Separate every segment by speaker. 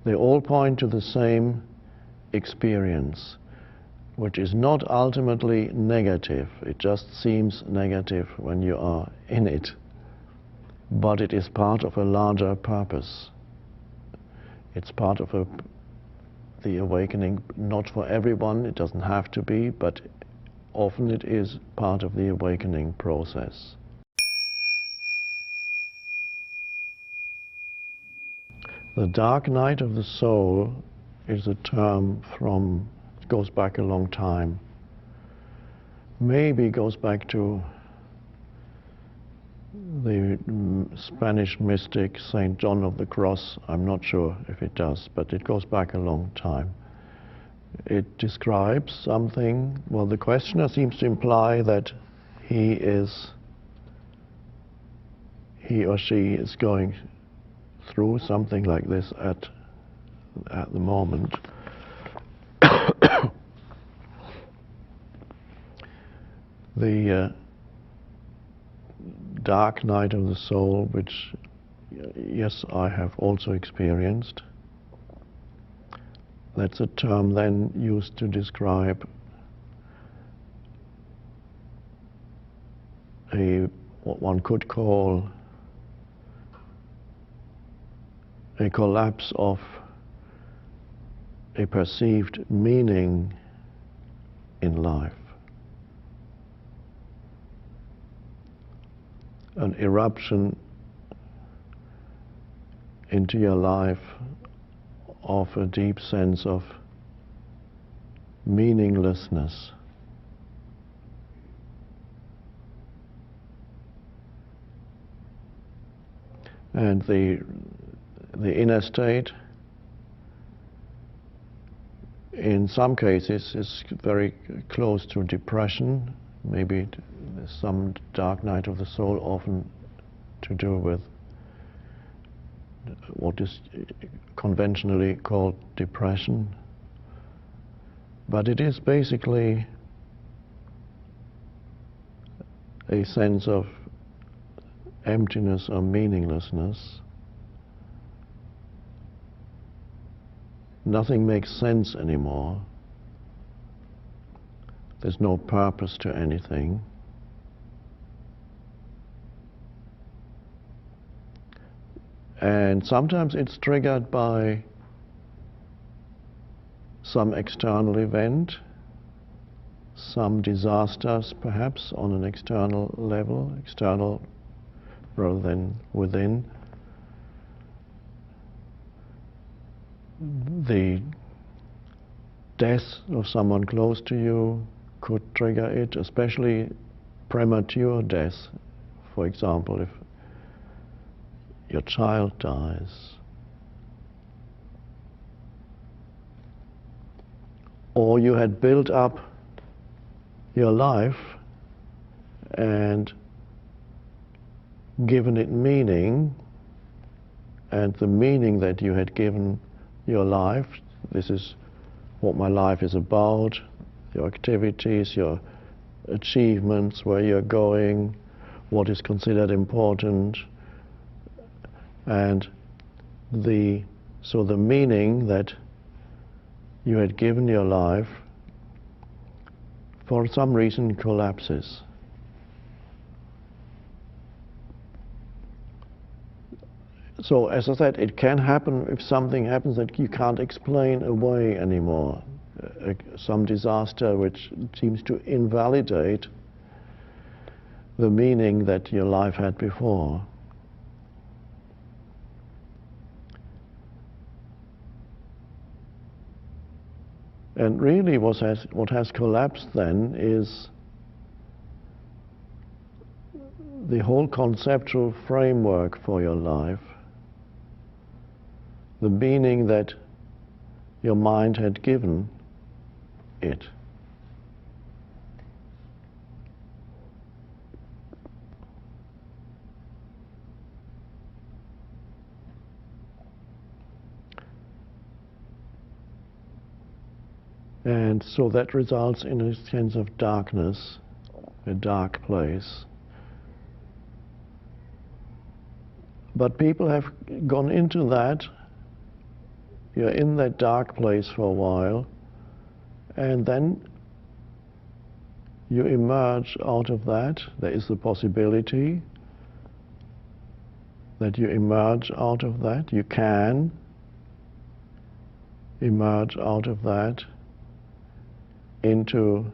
Speaker 1: they all point to the same experience, which is not ultimately negative. It just seems negative when you are in it, but it is part of a larger purpose. It's part of the awakening, not for everyone, it doesn't have to be, but often it is part of the awakening process. The dark night of the soul is a term it goes back a long time. Maybe goes back to the Spanish mystic Saint John of the Cross. I'm not sure if it does, but it goes back a long time. It describes something, well, the questioner seems to imply that he or she is going through something like this at the moment. The dark night of the soul, which, yes, I have also experienced. That's a term then used to describe what one could call a collapse of a perceived meaning in life. An eruption into your life of a deep sense of meaninglessness. And the inner state, in some cases, is very close to depression. Maybe some dark night of the soul, often to do with what is conventionally called depression. But it is basically a sense of emptiness or meaninglessness. Nothing makes sense anymore. There's no purpose to anything. And sometimes it's triggered by some external event, some disasters perhaps on an external level, external rather than within. The death of someone close to you could trigger it, especially premature death. For example, if your child dies, or you had built up your life and given it meaning, and the meaning that you had given your life, this is what my life is about, your activities, your achievements, where you're going, what is considered important, and the meaning that you had given your life for some reason collapses. So as I said, it can happen if something happens that you can't explain away anymore. Some disaster which seems to invalidate the meaning that your life had before. And really what has collapsed then is the whole conceptual framework for your life, the meaning that your mind had given it. And so that results in a sense of darkness, a dark place. But people have gone into that, you're in that dark place for a while, and then you emerge out of that. There is the possibility that you emerge out of that. You can emerge out of that into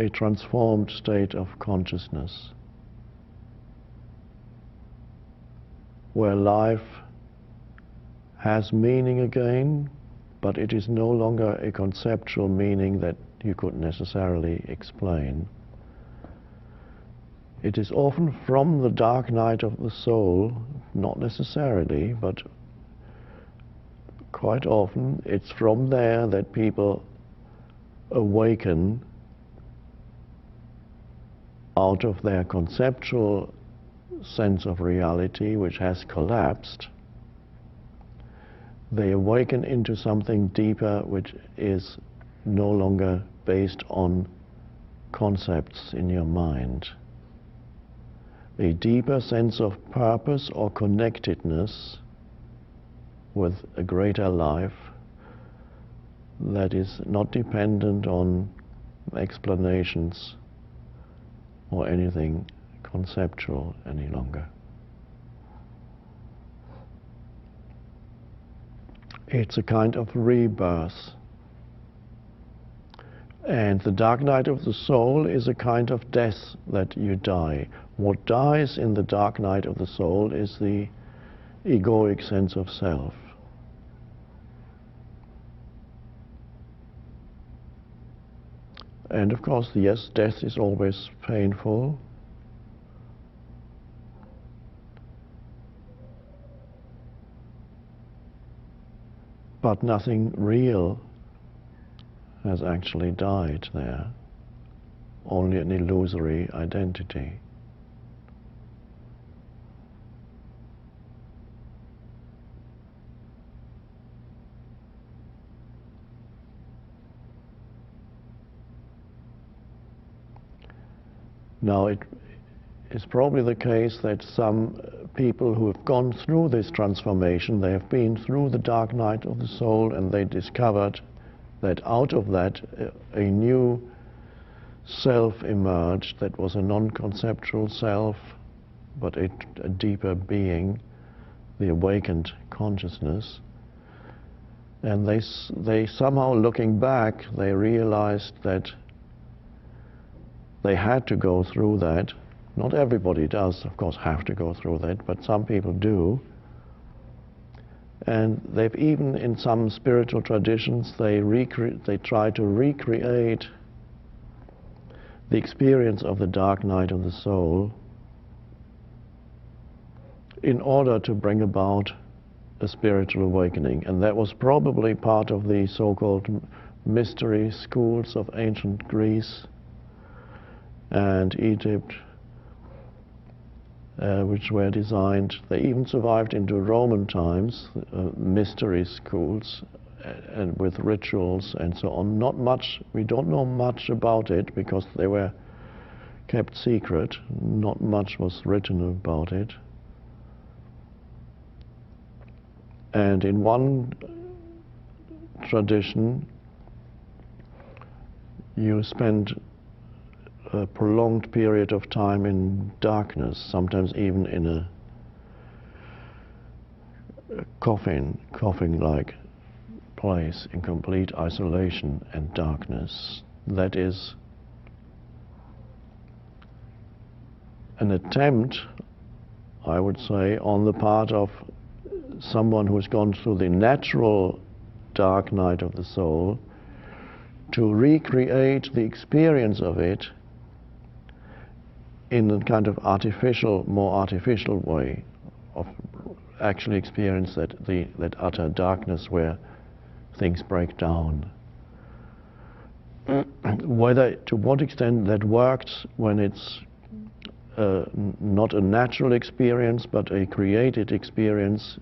Speaker 1: a transformed state of consciousness, where life has meaning again, but it is no longer a conceptual meaning that you could necessarily explain. It is often from the dark night of the soul, not necessarily, but quite often it's from there that people awaken out of their conceptual sense of reality, which has collapsed. They awaken into something deeper, which is no longer based on concepts in your mind. A deeper sense of purpose or connectedness with a greater life that is not dependent on explanations or anything conceptual any longer. It's a kind of rebirth. And the dark night of the soul is a kind of death, that you die. What dies in the dark night of the soul is the egoic sense of self. And of course, yes, death is always painful. But nothing real has actually died there, only an illusory identity. Now, it is probably the case that some people who have gone through this transformation, they have been through the dark night of the soul, and they discovered that out of that a new self emerged that was a non-conceptual self, but a deeper being, the awakened consciousness. And they somehow, looking back, they realized that they had to go through that. Not everybody does, of course, have to go through that, but some people do. And they've even, in some spiritual traditions, they try to recreate the experience of the dark night of the soul in order to bring about a spiritual awakening. And that was probably part of the so-called mystery schools of ancient Greece and Egypt, which were designed. They even survived into Roman times, mystery schools, and with rituals and so on. Not much, we don't know much about it because they were kept secret. Not much was written about it. And in one tradition, you spend a prolonged period of time in darkness, sometimes even in a coffin-like place, in complete isolation and darkness. That is an attempt, I would say, on the part of someone who has gone through the natural dark night of the soul to recreate the experience of it in a kind of artificial, more artificial way, of actually experience that utter darkness where things break down. Whether, to what extent that works when it's not a natural experience, but a created experience,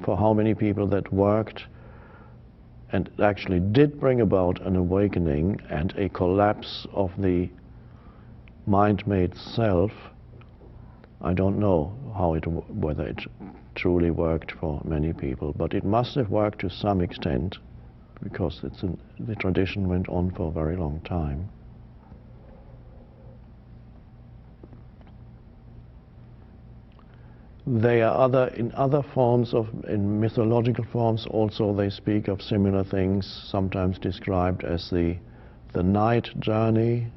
Speaker 1: for how many people that worked and actually did bring about an awakening and a collapse of the mind-made self, I don't know whether it truly worked for many people, but it must have worked to some extent, because the tradition went on for a very long time. There are in other forms in mythological forms also, they speak of similar things, sometimes described as the night journey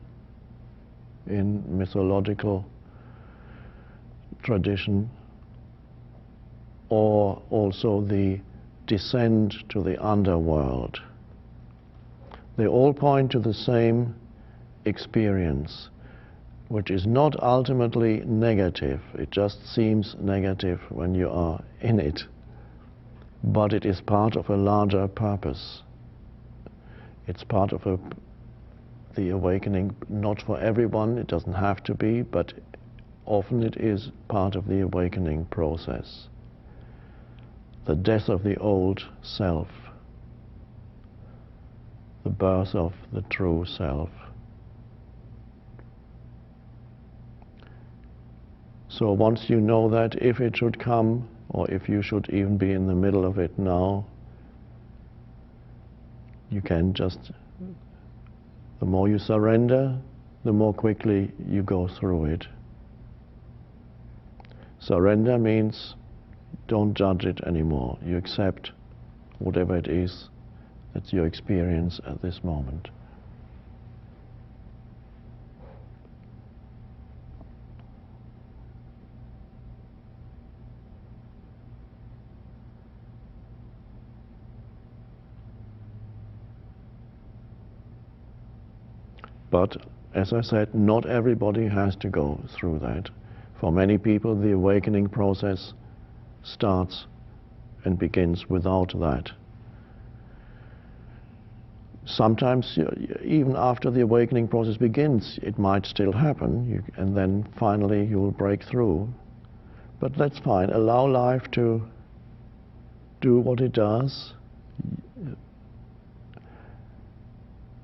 Speaker 1: in mythological tradition, or also the descent to the underworld. They all point to the same experience, which is not ultimately negative. It just seems negative when you are in it, but it is part of a larger purpose. It's part of the awakening, not for everyone, it doesn't have to be, but often it is part of the awakening process. The death of the old self, the birth of the true self. So once you know that, if it should come, or if you should even be in the middle of it now, you can just, the more you surrender, the more quickly you go through it. Surrender means don't judge it anymore. You accept whatever it is that's your experience at this moment. But, as I said, not everybody has to go through that. For many people, the awakening process starts and begins without that. Sometimes, even after the awakening process begins, it might still happen, and then finally you will break through. But that's fine. Allow life to do what it does.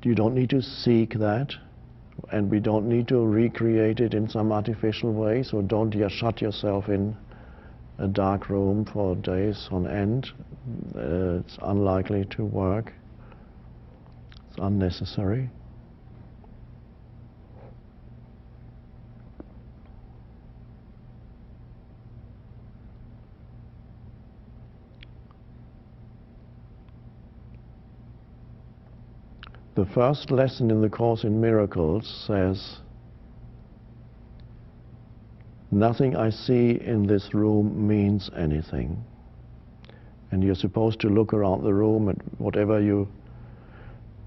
Speaker 1: You don't need to seek that, and we don't need to recreate it in some artificial way, so don't just shut yourself in a dark room for days on end. It's unlikely to work. It's unnecessary. The first lesson in the Course in Miracles says, nothing I see in this room means anything. And you're supposed to look around the room at whatever you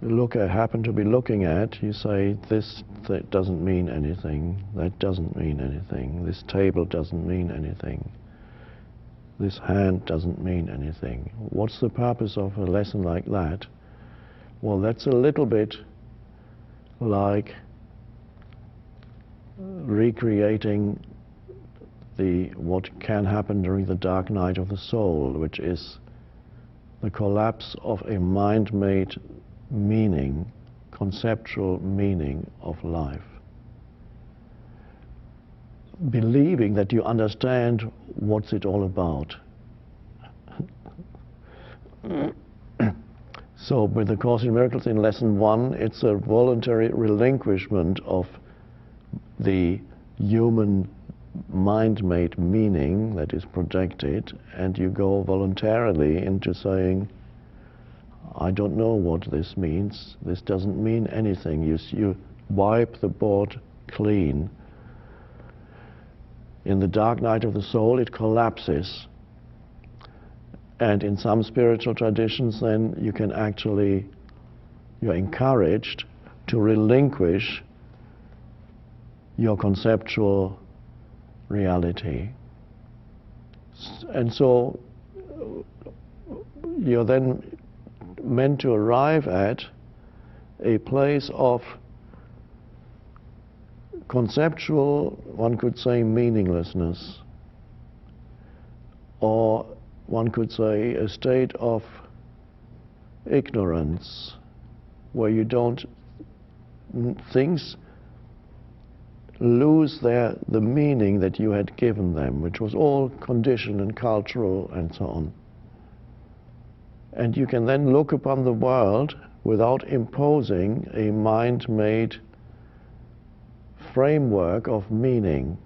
Speaker 1: happen to be looking at. You say, that doesn't mean anything, that doesn't mean anything, this table doesn't mean anything, this hand doesn't mean anything. What's the purpose of a lesson like that? Well, that's a little bit like recreating what can happen during the dark night of the soul, which is the collapse of a mind-made meaning, conceptual meaning of life. Believing that you understand what's it all about. So with the Course in Miracles in Lesson 1, it's a voluntary relinquishment of the human mind-made meaning that is projected, and you go voluntarily into saying, I don't know what this means, this doesn't mean anything. You wipe the board clean. In the dark night of the soul, it collapses. And in some spiritual traditions, then you can actually, you're encouraged to relinquish your conceptual reality. And so you're then meant to arrive at a place of conceptual, one could say, meaninglessness, or one could say a state of ignorance, where you don't, things lose the meaning that you had given them, which was all conditioned and cultural and so on. And you can then look upon the world without imposing a mind-made framework of meaning.